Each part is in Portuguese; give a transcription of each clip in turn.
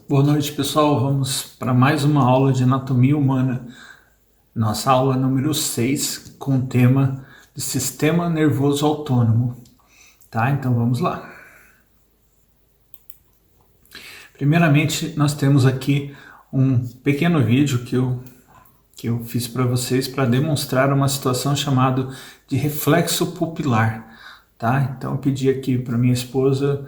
Boa noite, pessoal. Vamos para mais uma aula de anatomia humana. Nossa aula número 6, com o tema de sistema nervoso autônomo. Tá? Então vamos lá. Primeiramente, nós temos aqui um pequeno vídeo que eu fiz para vocês para demonstrar uma situação chamada de reflexo pupilar. Tá? Então eu pedi aqui para minha esposa,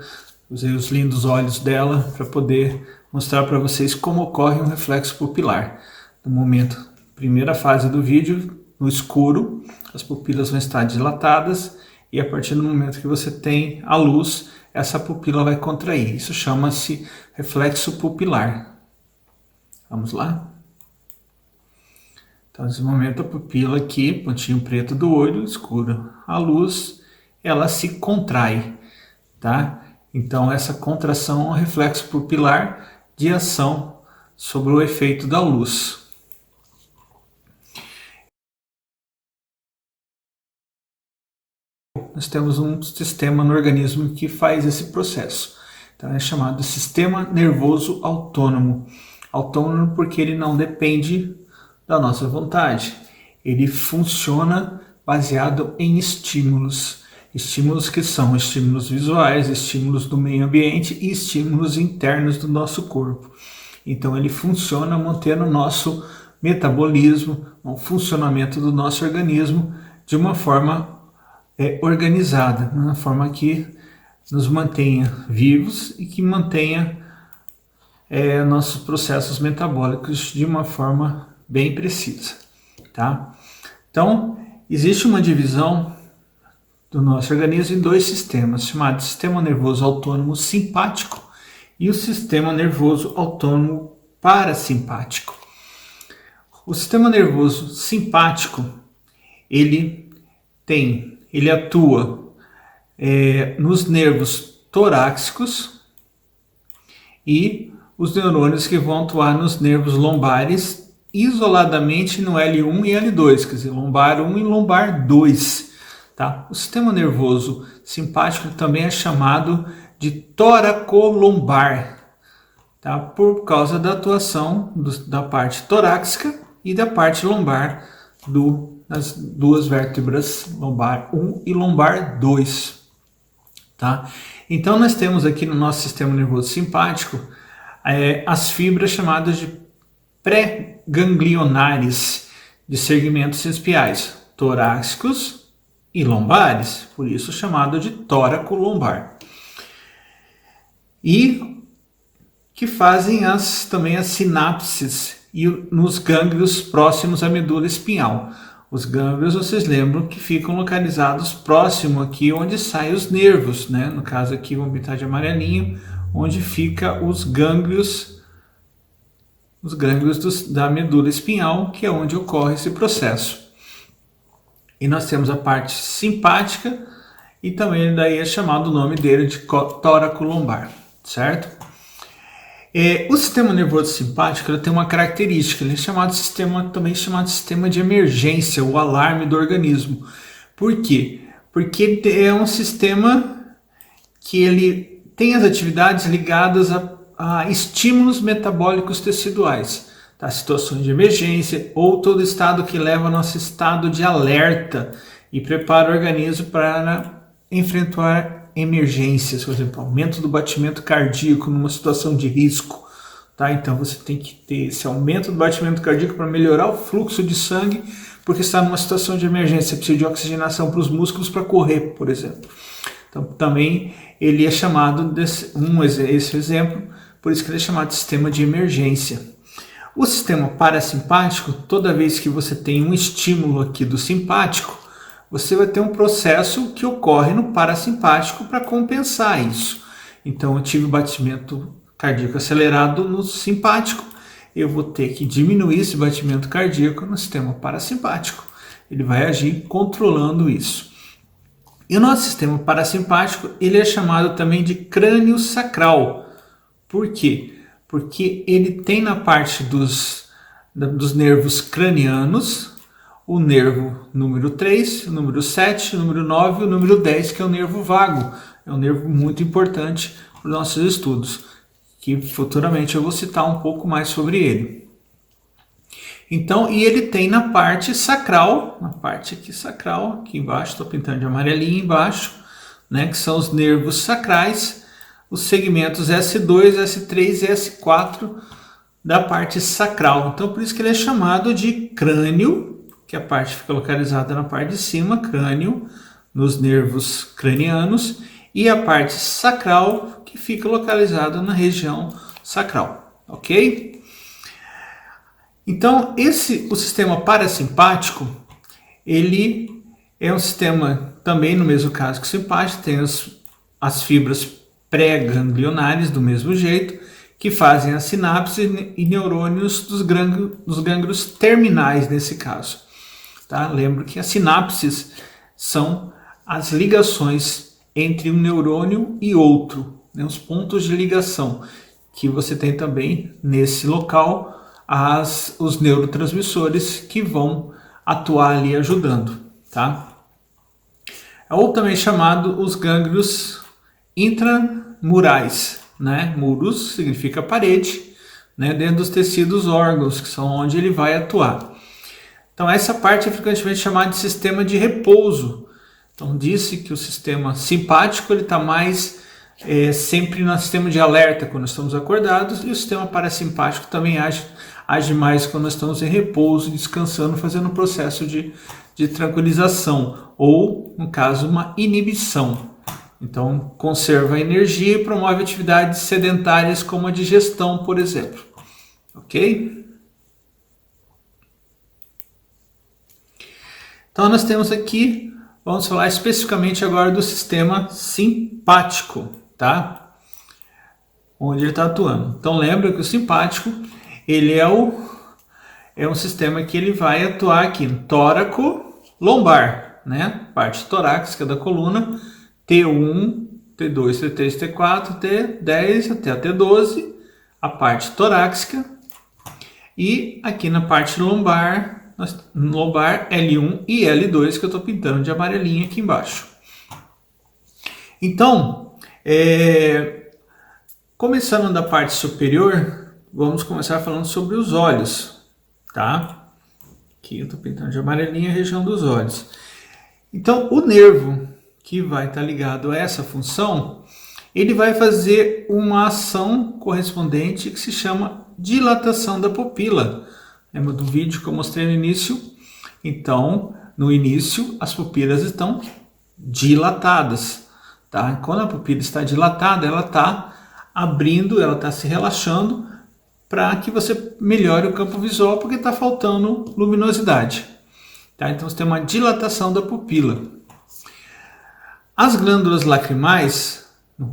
usei os lindos olhos dela para poder mostrar para vocês como ocorre um reflexo pupilar. No momento, primeira fase do vídeo, no escuro, as pupilas vão estar dilatadas e a partir do momento que você tem a luz, essa pupila vai contrair. Isso chama-se reflexo pupilar. Vamos lá? Então, nesse momento, a pupila aqui, pontinho preto do olho, escuro, a luz, ela se contrai, tá? Então, essa contração é um reflexo pupilar de ação sobre o efeito da luz. Nós temos um sistema no organismo que faz esse processo. Então, é chamado sistema nervoso autônomo. Autônomo porque ele não depende da nossa vontade. Ele funciona baseado em estímulos. Estímulos que são estímulos visuais, estímulos do meio ambiente e estímulos internos do nosso corpo. Então ele funciona mantendo o nosso metabolismo, o funcionamento do nosso organismo de uma forma organizada, uma forma que nos mantenha vivos e que mantenha nossos processos metabólicos de uma forma bem precisa. Tá? Então, existe uma divisão do nosso organismo em dois sistemas, chamado sistema nervoso autônomo simpático e o sistema nervoso autônomo parasimpático. O sistema nervoso simpático, ele atua nos nervos torácicos e os neurônios que vão atuar nos nervos lombares isoladamente no L1 e L2, quer dizer, lombar 1 e lombar 2. Tá? O sistema nervoso simpático também é chamado de toracolombar, tá? Por causa da atuação da parte torácica e da parte lombar das duas vértebras, lombar 1 e lombar 2. Tá? Então nós temos aqui no nosso sistema nervoso simpático as fibras chamadas de pré-ganglionares de segmentos espiais torácicos e lombares, por isso chamado de tóraco-lombar. E que fazem também as sinapses nos gânglios próximos à medula espinhal. Os gânglios, vocês lembram que ficam localizados próximo aqui onde saem os nervos, né? No caso aqui vão pintar de amarelinho, onde fica os gânglios da medula espinhal, que é onde ocorre esse processo. E nós temos a parte simpática e também daí é chamado o nome dele de tóraco-lombar, certo? O sistema nervoso simpático tem uma característica, ele é também chamado sistema de emergência, o alarme do organismo. Por quê? Porque é um sistema que ele tem as atividades ligadas a estímulos metabólicos teciduais. Tá? Situações de emergência ou todo estado que leva ao nosso estado de alerta e prepara o organismo para enfrentar emergências, por exemplo, aumento do batimento cardíaco numa situação de risco. Tá? Então você tem que ter esse aumento do batimento cardíaco para melhorar o fluxo de sangue, porque está numa situação de emergência, precisa de oxigenação para os músculos para correr, por exemplo. Então também ele é chamado esse exemplo, por isso que ele é chamado de sistema de emergência. O sistema parasimpático, toda vez que você tem um estímulo aqui do simpático, você vai ter um processo que ocorre no parasimpático para compensar isso. Então eu tive batimento cardíaco acelerado no simpático, eu vou ter que diminuir esse batimento cardíaco no sistema parasimpático. Ele vai agir controlando isso. E o nosso sistema parasimpático, ele é chamado também de crânio sacral. Por quê? Porque ele tem na parte dos nervos cranianos o nervo número 3, o número 7, o número 9 e o número 10, que é o nervo vago. É um nervo muito importante para os nossos estudos, que futuramente eu vou citar um pouco mais sobre ele. Então, e ele tem na parte sacral, na parte aqui sacral, aqui embaixo, estou pintando de amarelinho embaixo, né, que são os nervos sacrais, os segmentos S2, S3 e S4 da parte sacral. Então, por isso que ele é chamado de crânio, que a parte fica localizada na parte de cima, crânio, nos nervos cranianos, e a parte sacral, que fica localizada na região sacral, ok? Então, o sistema parasimpático, ele é um sistema também no mesmo caso que o simpático, tem as fibras pré-ganglionares do mesmo jeito, que fazem a sinapse e neurônios dos gânglios terminais nesse caso. Tá? Lembro que as sinapses são as ligações entre um neurônio e outro, né? Os pontos de ligação, que você tem também nesse local os neurotransmissores que vão atuar ali ajudando, tá? Ou também chamado os gânglios intramurais, né? Muros significa parede, né? Dentro dos tecidos órgãos, que são onde ele vai atuar. Então essa parte é frequentemente chamada de sistema de repouso. Então disse que o sistema simpático ele está mais sempre no sistema de alerta quando estamos acordados, e o sistema parasimpático também age mais quando nós estamos em repouso, descansando, fazendo um processo de tranquilização, ou, no caso, uma inibição. Então, conserva a energia e promove atividades sedentárias como a digestão, por exemplo. Ok? Então, nós temos aqui, vamos falar especificamente agora do sistema simpático, tá? Onde ele está atuando. Então, lembra que o simpático, ele é um sistema que ele vai atuar aqui no tóraco-lombar, né? Parte torácica da coluna, T1, T2, T3, T4, T10 até a T12, a parte torácica. E aqui na parte lombar, L1 e L2, que eu estou pintando de amarelinho aqui embaixo. Então, começando da parte superior, vamos começar falando sobre os olhos, tá? Aqui eu estou pintando de amarelinho a região dos olhos. Então, o nervo que vai estar ligado a essa função, ele vai fazer uma ação correspondente que se chama dilatação da pupila. Lembra do vídeo que eu mostrei no início? Então, no início, as pupilas estão dilatadas, tá? Quando a pupila está dilatada, ela está abrindo, ela está se relaxando, para que você melhore o campo visual, porque está faltando luminosidade. Tá? Então você tem uma dilatação da pupila. As glândulas lacrimais,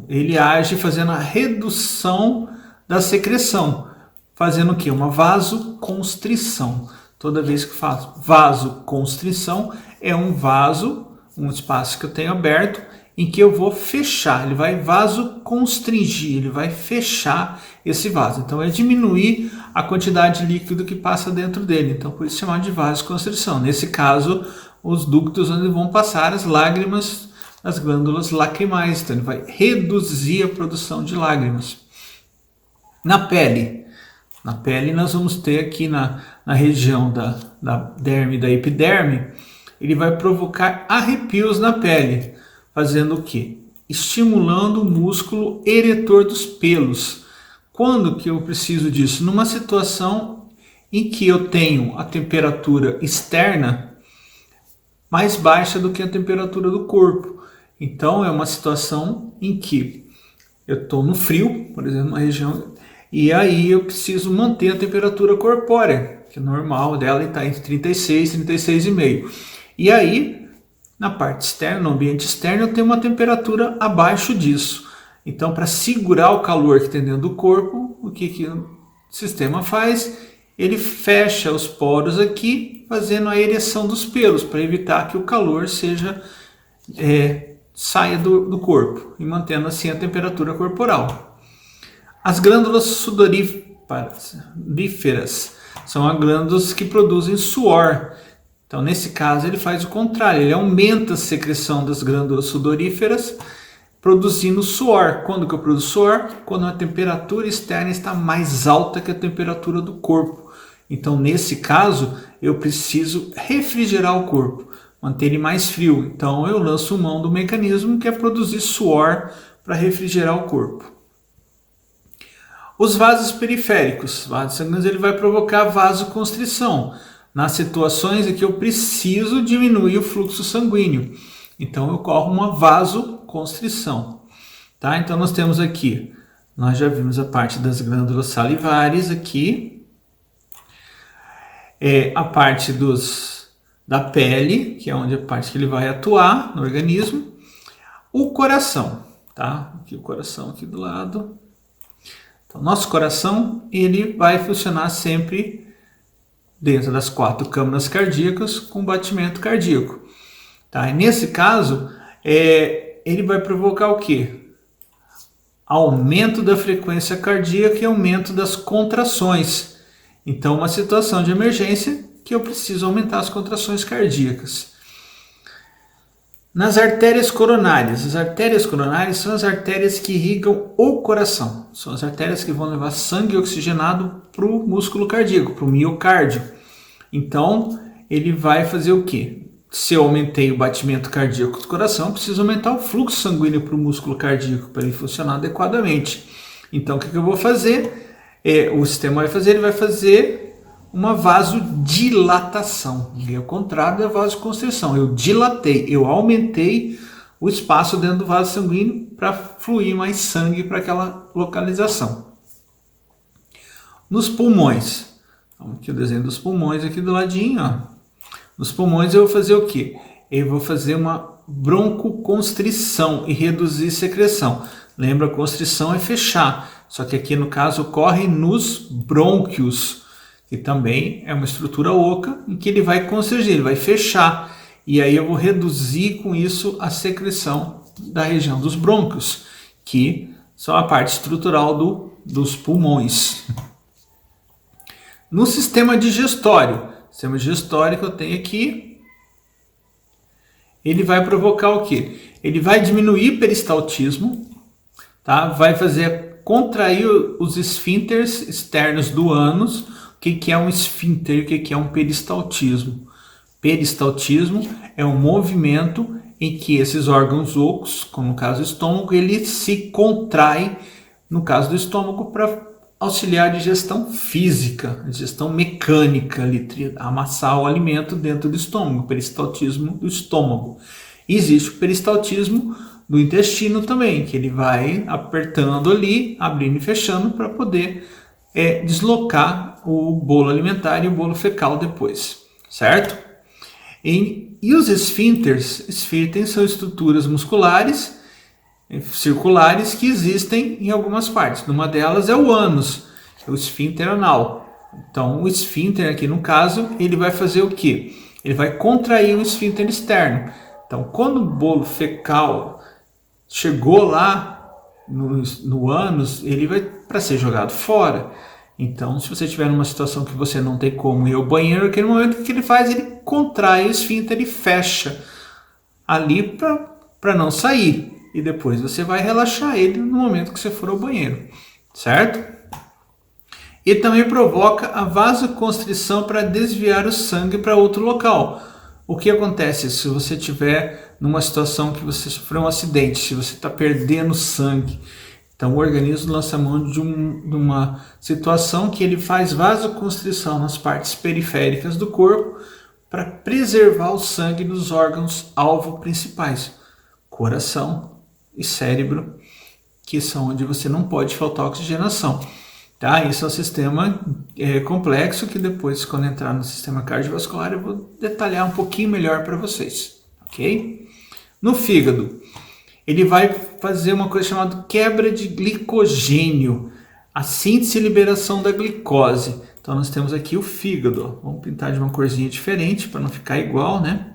ele age fazendo a redução da secreção, fazendo o quê? Uma vasoconstrição. Toda vez que faço vasoconstrição, é um vaso, um espaço que eu tenho aberto, em que eu vou fechar, ele vai vasoconstringir, ele vai fechar esse vaso. Então é diminuir a quantidade de líquido que passa dentro dele. Então por isso é chamado de vasoconstrição. Nesse caso, os ductos onde vão passar as lágrimas, as glândulas lacrimais. Então ele vai reduzir a produção de lágrimas. Na pele nós vamos ter aqui na região da derme e da epiderme, ele vai provocar arrepios na pele, fazendo o quê? Estimulando o músculo eretor dos pelos. Quando que eu preciso disso? Numa situação em que eu tenho a temperatura externa mais baixa do que a temperatura do corpo. Então é uma situação em que eu estou no frio, por exemplo, numa região, e aí eu preciso manter a temperatura corpórea, que é normal dela está entre 36 e 36,5. E aí, na parte externa, no ambiente externo, eu tenho uma temperatura abaixo disso. Então, para segurar o calor que tem dentro do corpo, o que o sistema faz? Ele fecha os poros aqui, fazendo a ereção dos pelos, para evitar que o calor saia do corpo, e mantendo assim a temperatura corporal. As glândulas sudoríferas são as glândulas que produzem suor. Então, nesse caso, ele faz o contrário, ele aumenta a secreção das glândulas sudoríferas, produzindo suor. Quando que eu produzo suor? Quando a temperatura externa está mais alta que a temperatura do corpo. Então, nesse caso, eu preciso refrigerar o corpo, manter ele mais frio. Então, eu lanço mão do mecanismo que é produzir suor para refrigerar o corpo. Os vasos periféricos, vasos sanguíneos, ele vai provocar vasoconstrição nas situações em que eu preciso diminuir o fluxo sanguíneo. Então, ocorre uma vasoconstrição. Tá? Então, nós temos aqui, nós já vimos a parte das glândulas salivares aqui, a parte da pele, que é onde a parte que ele vai atuar no organismo, o coração, tá? Aqui o coração aqui do lado. Então, nosso coração, ele vai funcionar sempre dentro das 4 câmaras cardíacas com batimento cardíaco. Tá? E nesse caso, ele vai provocar o quê? Aumento da frequência cardíaca e aumento das contrações. Então, uma situação de emergência que eu preciso aumentar as contrações cardíacas. Nas artérias coronárias. As artérias coronárias são as artérias que irrigam o coração. São as artérias que vão levar sangue oxigenado para o músculo cardíaco, para o miocárdio. Então, ele vai fazer o quê? Se eu aumentei o batimento cardíaco do coração, eu preciso aumentar o fluxo sanguíneo para o músculo cardíaco para ele funcionar adequadamente. Então, o que eu vou fazer? O sistema ele vai fazer uma vasodilatação. E ao contrário da vasoconstrição, eu dilatei, eu aumentei o espaço dentro do vaso sanguíneo para fluir mais sangue para aquela localização. Nos pulmões, aqui o desenho dos pulmões aqui do ladinho, ó. Nos pulmões eu vou fazer o quê? Eu vou fazer uma broncoconstrição e reduzir secreção. Lembra, constrição é fechar, só que aqui no caso ocorre nos brônquios, que também é uma estrutura oca em que ele vai constrigir, ele vai fechar. E aí eu vou reduzir com isso a secreção da região dos brônquios, que são a parte estrutural dos pulmões. No sistema digestório, que eu tenho aqui, ele vai provocar o quê? Ele vai diminuir peristaltismo, tá? Vai contrair os esfínteres externos do ânus. O que é um esfíncter e o que é um peristaltismo? Peristaltismo é um movimento em que esses órgãos ocos, como no caso do estômago, ele se contrai, no caso do estômago, para auxiliar a digestão física, a digestão mecânica, amassar o alimento dentro do estômago, peristaltismo do estômago. E existe o peristaltismo do intestino também, que ele vai apertando ali, abrindo e fechando para poder deslocar o bolo alimentar e o bolo fecal depois, certo? E os esfínteres são estruturas musculares circulares que existem em algumas partes. Uma delas é o ânus, é o esfíncter anal. Então, o esfíncter aqui no caso, ele vai fazer o quê? Ele vai contrair o esfíncter externo. Então, quando o bolo fecal chegou lá no ânus, ele vai para ser jogado fora. Então, se você estiver numa situação que você não tem como ir ao banheiro, naquele momento que ele faz, ele contrai o esfíncter e fecha ali para não sair. E depois você vai relaxar ele no momento que você for ao banheiro, certo? E também provoca a vasoconstrição para desviar o sangue para outro local. O que acontece se você estiver numa situação que você sofreu um acidente, se você está perdendo sangue? Então o organismo lança mão de uma situação que ele faz vasoconstrição nas partes periféricas do corpo para preservar o sangue nos órgãos alvo principais, coração e cérebro, que são onde você não pode faltar oxigenação. Tá? Isso é um sistema complexo que depois, quando entrar no sistema cardiovascular, eu vou detalhar um pouquinho melhor para vocês. Ok? No fígado, ele vai fazer uma coisa chamada quebra de glicogênio, a síntese e liberação da glicose. Então nós temos aqui o fígado. Vamos pintar de uma corzinha diferente para não ficar igual, né?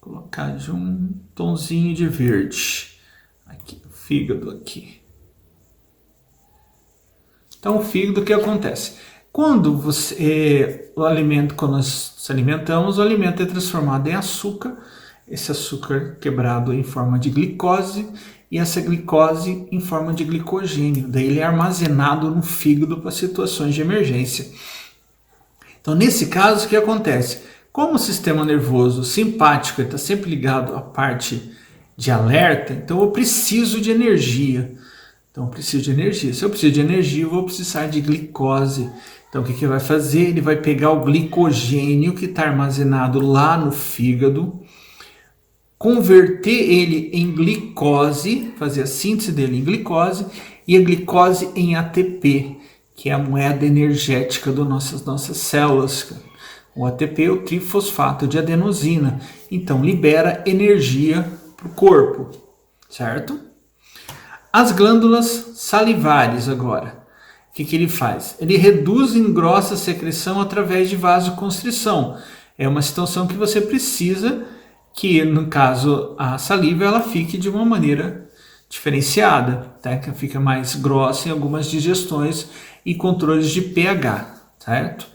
Vou colocar de um tonzinho de verde. Aqui, o fígado aqui. Então, o fígado, o que acontece? Quando nós nos alimentamos, o alimento é transformado em açúcar esse açúcar quebrado em forma de glicose e essa glicose em forma de glicogênio. Daí ele é armazenado no fígado para situações de emergência. Então, nesse caso, o que acontece? Como o sistema nervoso simpático está sempre ligado à parte de alerta, então eu preciso de energia. Então, eu preciso de energia. Se eu preciso de energia, eu vou precisar de glicose. Então, o que ele vai fazer? Ele vai pegar o glicogênio que está armazenado lá no fígado, converter ele em glicose, fazer a síntese dele em glicose, e a glicose em ATP, que é a moeda energética das nossas células. O ATP é o trifosfato de adenosina, então libera energia para o corpo, certo? As glândulas salivares agora, o que ele faz? Ele reduz e engrossa a secreção através de vasoconstrição. É uma situação que você precisa que, no caso, a saliva ela fique de uma maneira diferenciada, tá? Que fica mais grossa em algumas digestões e controles de pH, certo?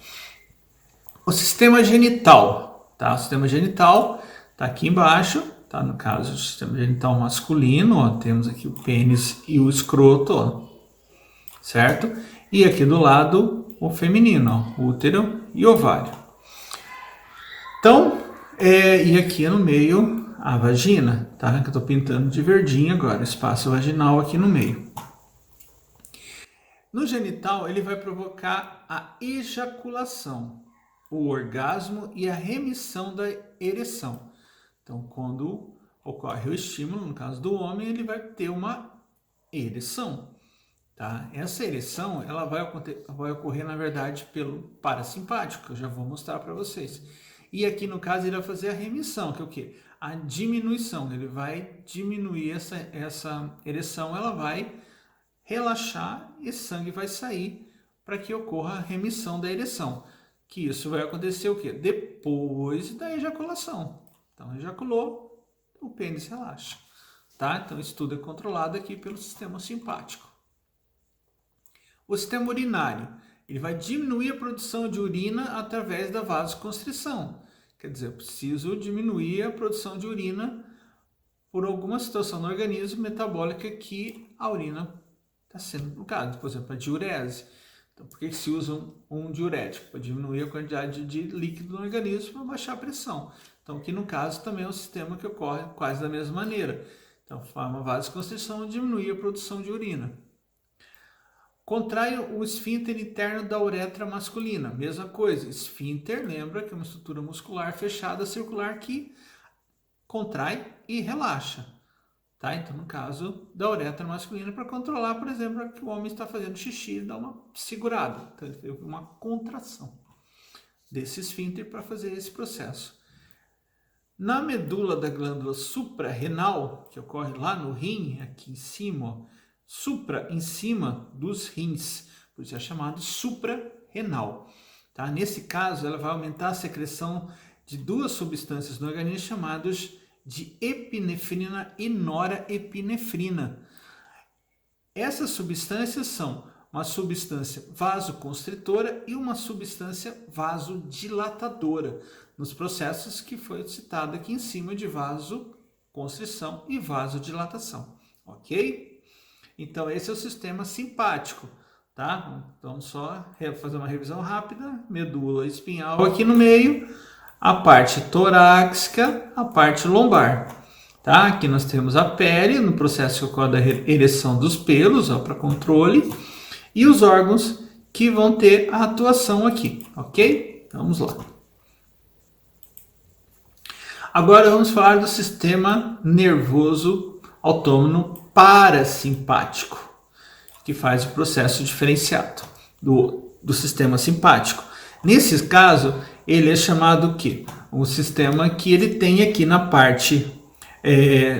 O sistema genital, tá? O sistema genital tá aqui embaixo, tá? No caso, o sistema genital masculino, ó, temos aqui o pênis e o escroto, ó, certo? E aqui do lado o feminino, ó, útero e ovário. Então, e aqui no meio a vagina, tá? Que eu tô pintando de verdinho agora, espaço vaginal aqui no meio. No genital, ele vai provocar a ejaculação, o orgasmo e a remissão da ereção. Então, quando ocorre o estímulo, no caso do homem, ele vai ter uma ereção. Tá? Essa ereção ela vai ocorrer, na verdade, pelo parasimpático, que eu já vou mostrar para vocês. E aqui, no caso, ele vai fazer a remissão, que é o quê? A diminuição. Ele vai diminuir essa ereção, ela vai relaxar e sangue vai sair para que ocorra a remissão da ereção. Que isso vai acontecer o quê? Depois da ejaculação. Então, ejaculou, o pênis relaxa. Tá? Então, isso tudo é controlado aqui pelo sistema simpático. O sistema urinário, ele vai diminuir a produção de urina através da vasoconstrição. Quer dizer, eu preciso diminuir a produção de urina por alguma situação no organismo metabólica que a urina está sendo colocada. Por exemplo, a diurese. Então, por que se usa um diurético? Para diminuir a quantidade de líquido no organismo para baixar a pressão. Então, aqui no caso também é um sistema que ocorre quase da mesma maneira. Então, forma vasoconstrição e diminui a produção de urina. Contrai o esfíncter interno da uretra masculina. Mesma coisa, esfíncter, lembra que é uma estrutura muscular fechada circular que contrai e relaxa. Tá? Então, no caso da uretra masculina, para controlar, por exemplo, que o homem está fazendo xixi e dá uma segurada. Então, ele teve uma contração desse esfíncter para fazer esse processo. Na medula da glândula suprarrenal, que ocorre lá no rim, aqui em cima, ó, supra em cima dos rins, por isso é chamado suprarrenal. Tá? Nesse caso, ela vai aumentar a secreção de duas substâncias no organismo chamadas de epinefrina e norepinefrina. Essas substâncias são uma substância vasoconstritora e uma substância vasodilatadora, nos processos que foi citado aqui em cima de vasoconstrição e vasodilatação, ok? Então, esse é o sistema simpático, tá? Então, só fazer uma revisão rápida. Medula espinhal aqui no meio, a parte torácica, a parte lombar, tá? Aqui nós temos a pele, no processo que ocorre da ereção dos pelos, para controle, e os órgãos que vão ter a atuação aqui, ok? Vamos lá. Agora vamos falar do sistema nervoso autônomo parasimpático, que faz o processo diferenciado do sistema simpático. Nesse caso, ele é chamado o quê? Um sistema que ele tem aqui na parte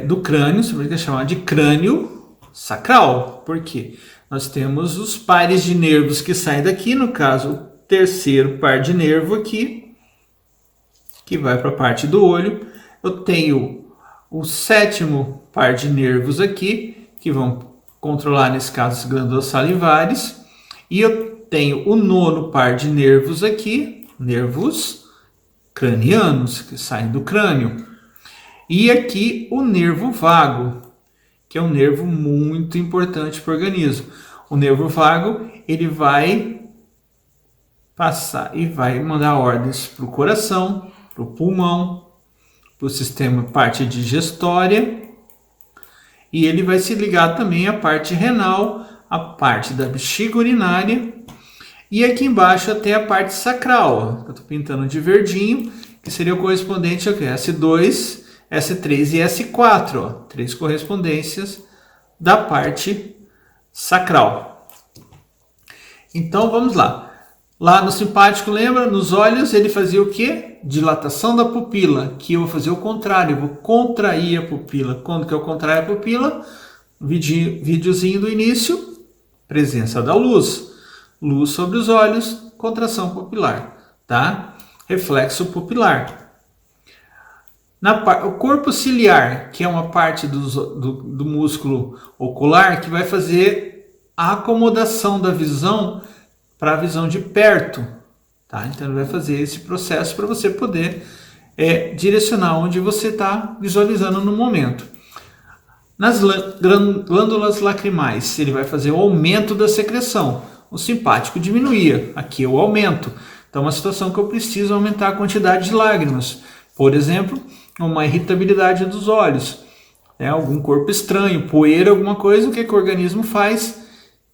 do crânio, é chamado de crânio sacral. Por quê? Nós temos os pares de nervos que saem daqui, no caso, o terceiro par de nervo aqui, que vai para a parte do olho. Eu tenho o sétimo par de nervos aqui, que vão controlar, nesse caso, as glândulas salivares. E eu tenho o nono par de nervos aqui, nervos cranianos, que saem do crânio. E aqui o nervo vago, que é um nervo muito importante para o organismo. O nervo vago, ele vai passar e vai mandar ordens para o coração, para o pulmão, para o sistema, parte digestória, e ele vai se ligar também à parte renal, à parte da bexiga urinária, e aqui embaixo até a parte sacral, eu estou pintando de verdinho, que seria o correspondente ao S2, S3 e S4, ó, 3 correspondências da parte sacral. Então vamos lá. Lá no simpático, lembra? Nos olhos ele fazia o quê? Dilatação da pupila. Aqui eu vou fazer o contrário, eu vou contrair a pupila. Quando que eu contraio a pupila? Videozinho do início, presença da luz. Luz sobre os olhos, contração pupilar, tá? Reflexo pupilar. O corpo ciliar, que é uma parte do músculo ocular, que vai fazer a acomodação da visão para a visão de perto, tá? Então ele vai fazer esse processo para você poder direcionar onde você está visualizando no momento. Nas glândulas lacrimais, ele vai fazer o aumento da secreção. O simpático diminuía, aqui é o aumento. Então, uma situação que eu preciso aumentar a quantidade de lágrimas. Por exemplo, uma irritabilidade dos olhos, algum corpo estranho, poeira, alguma coisa, o que o organismo faz?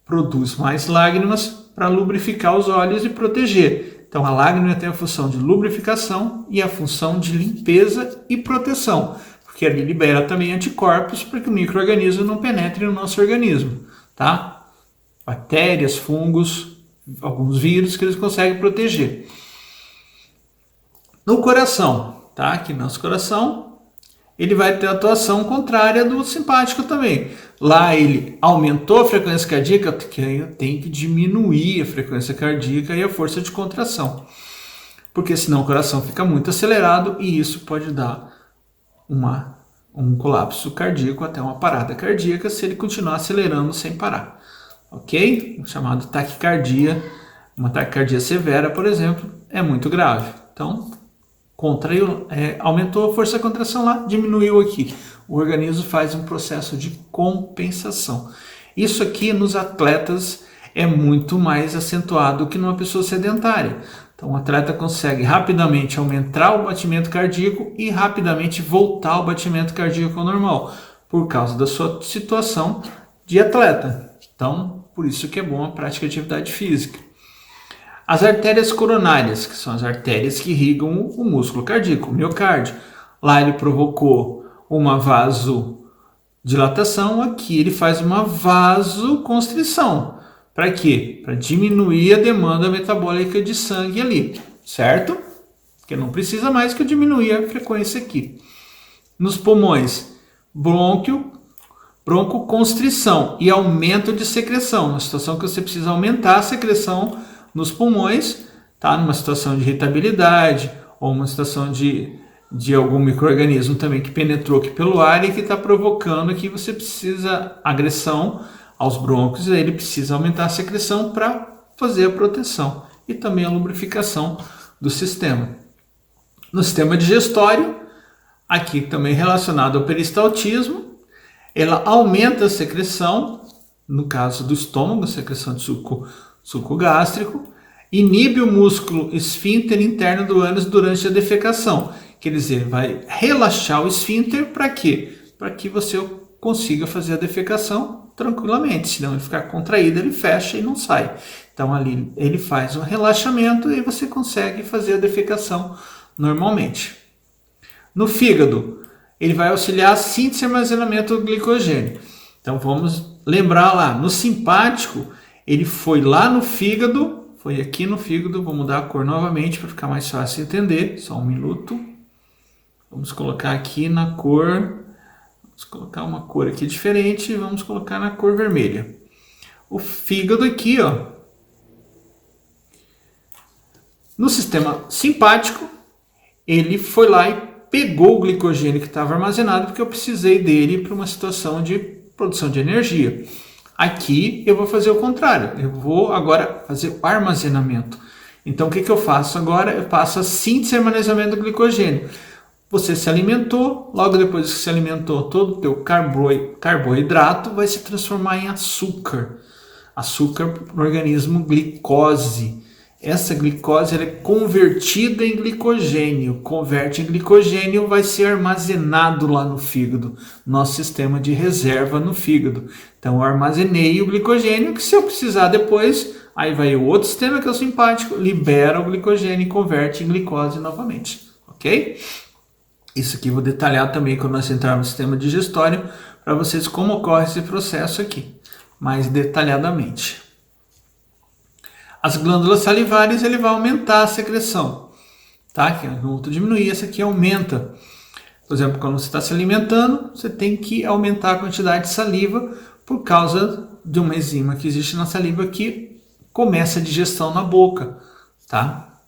Produz mais lágrimas para lubrificar os olhos e proteger. Então, a lágrima tem a função de lubrificação e a função de limpeza e proteção, porque ele libera também anticorpos para que o micro-organismo não penetre no nosso organismo, tá? Bactérias, fungos, alguns vírus que eles conseguem proteger. No coração, tá? Aqui no nosso coração, ele vai ter a atuação contrária do simpático também. Lá ele aumentou a frequência cardíaca, que aí eu tenho que diminuir a frequência cardíaca e a força de contração. Porque senão o coração fica muito acelerado e isso pode dar um colapso cardíaco, até uma parada cardíaca, se ele continuar acelerando sem parar. Ok? O chamado taquicardia, uma taquicardia severa, por exemplo, é muito grave. Então, contraiu, aumentou a força de contração lá, diminuiu aqui. O organismo faz um processo de compensação. Isso aqui nos atletas é muito mais acentuado que numa pessoa sedentária. Então o atleta consegue rapidamente aumentar o batimento cardíaco e rapidamente voltar ao batimento cardíaco ao normal, por causa da sua situação de atleta. Então, por isso que é bom a prática de atividade física. As artérias coronárias, que são as artérias que irrigam o músculo cardíaco, o miocárdio. Lá ele provocou uma vasodilatação, aqui ele faz uma vasoconstrição. Para quê? Para diminuir a demanda metabólica de sangue ali, certo? Porque não precisa mais que eu diminuir a frequência aqui. Nos pulmões, broncoconstrição e aumento de secreção. Uma situação que você precisa aumentar a secreção nos pulmões, tá? Numa situação de irritabilidade ou uma situação de algum micro-organismo também que penetrou aqui pelo ar e que está provocando que você precisa agressão aos brônquios, e aí ele precisa aumentar a secreção para fazer a proteção e também a lubrificação do sistema. No sistema digestório, aqui também relacionado ao peristaltismo, ela aumenta a secreção, no caso do estômago, a secreção de suco gástrico, inibe o músculo esfíncter interno do ânus durante a defecação. Quer dizer, vai relaxar o esfíncter para quê? Para que você consiga fazer a defecação tranquilamente, senão ele ficar contraído, ele fecha e não sai. Então ali ele faz um relaxamento e você consegue fazer a defecação normalmente. No fígado, ele vai auxiliar a síntese e armazenamento do glicogênio. Então vamos lembrar lá, no simpático, ele foi lá no fígado, foi aqui no fígado, vou mudar a cor novamente para ficar mais fácil de entender, só um minuto. Vamos colocar aqui na cor, vamos colocar uma cor aqui diferente, vamos colocar na cor vermelha. O fígado aqui, ó, no sistema simpático, ele foi lá e pegou o glicogênio que estava armazenado, porque eu precisei dele para uma situação de produção de energia. Aqui eu vou fazer o contrário, eu vou agora fazer o armazenamento. Então o que eu faço agora? Eu faço a síntese e armazenamento do glicogênio. Você se alimentou, logo depois que se alimentou, todo o teu carboidrato vai se transformar em açúcar. Açúcar no organismo, glicose. Essa glicose ela é convertida em glicogênio. Converte em glicogênio, vai ser armazenado lá no fígado, nosso sistema de reserva no fígado. Então eu armazenei o glicogênio, que se eu precisar depois, aí vai o outro sistema que é o simpático, libera o glicogênio e converte em glicose novamente. Ok? Isso aqui eu vou detalhar também quando nós entrarmos no sistema digestório, para vocês como ocorre esse processo aqui, mais detalhadamente. As glândulas salivares, ele vai aumentar a secreção, tá? Que vou diminuir, essa aqui aumenta. Por exemplo, quando você está se alimentando, você tem que aumentar a quantidade de saliva por causa de uma enzima que existe na saliva que começa a digestão na boca, tá?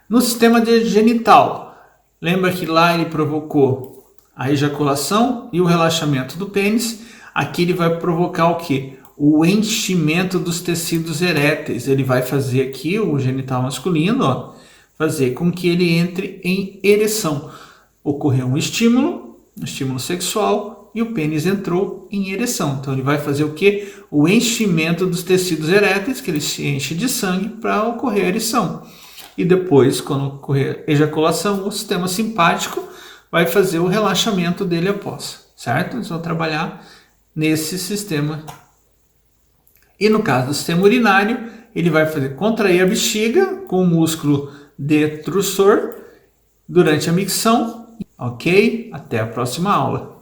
No sistema genital, lembra que lá ele provocou a ejaculação e o relaxamento do pênis. Aqui ele vai provocar o quê? O enchimento dos tecidos eréteis. Ele vai fazer aqui, o genital masculino, ó, fazer com que ele entre em ereção. Ocorreu um estímulo sexual, e o pênis entrou em ereção. Então ele vai fazer o quê? O enchimento dos tecidos eréteis, que ele se enche de sangue para ocorrer a ereção. E depois, quando ocorrer a ejaculação, o sistema simpático vai fazer o relaxamento dele após, certo? Eles vão trabalhar nesse sistema. E no caso do sistema urinário, ele vai fazer contrair a bexiga com o músculo detrusor durante a micção. Ok? Até a próxima aula.